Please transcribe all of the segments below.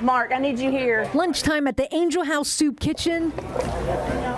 Mark, I need you here. Lunchtime at the Angel House Soup Kitchen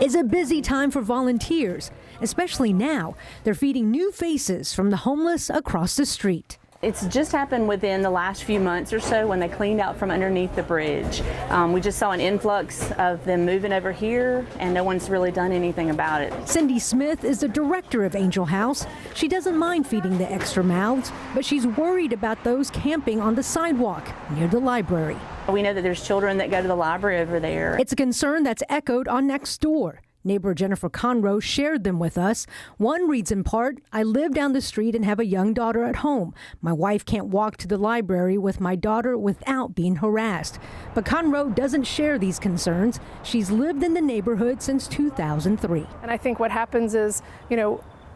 is a busy time for volunteers, especially now. They're feeding new faces from the homeless across the street. It's just happened within the last few months or so when they cleaned out from underneath the bridge. We just saw an influx of them moving over here, and no one's really done anything about it. Cindy Smith is the director of Angel House. She doesn't mind feeding the extra mouths, but she's worried about those camping on the sidewalk near the library. We know that there's children that go to the library over there. It's a concern that's echoed on Nextdoor. Neighbor Jennifer Conroe shared them with us. One reads in part, "I live down the street and have a young daughter at home. My wife can't walk to the library with my daughter without being harassed." But Conroe doesn't share these concerns. She's lived in the neighborhood since 2003. And I think what happens is,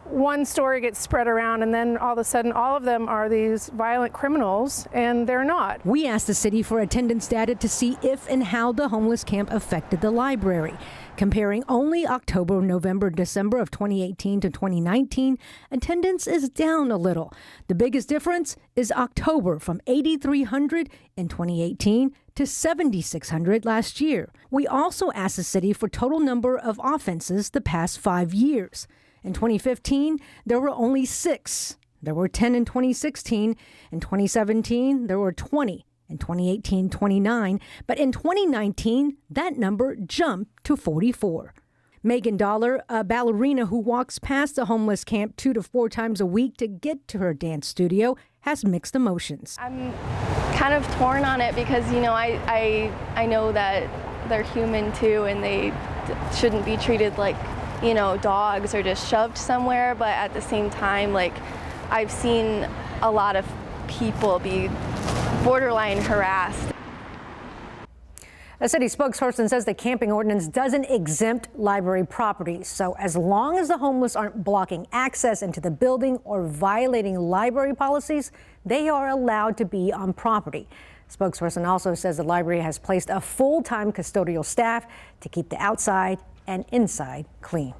one story gets spread around and then all of a sudden all of them are these violent criminals, and they're not. We asked the city for attendance data to see if and how the homeless camp affected the library. Comparing only October, November, December of 2018 to 2019, attendance is down a little. The biggest difference is October, from 8,300 in 2018 to 7,600 last year. We also asked the city for total number of offenses the past 5 years. In 2015, there were only 6. There were 10 in 2016. In 2017, there were 20. In 2018, 29. But in 2019, that number jumped to 44. Megan Dollar, a ballerina who walks past the homeless camp 2 to 4 times a week to get to her dance studio, has mixed emotions. I'm kind of torn on it because, I know that they're human too, and they shouldn't be treated like, dogs or just shoved somewhere. But at the same time, I've seen a lot of people be borderline harassed. A city spokesperson says the camping ordinance doesn't exempt library properties. So as long as the homeless aren't blocking access into the building or violating library policies, they are allowed to be on property. Spokesperson also says the library has placed a full-time custodial staff to keep the outside and inside clean.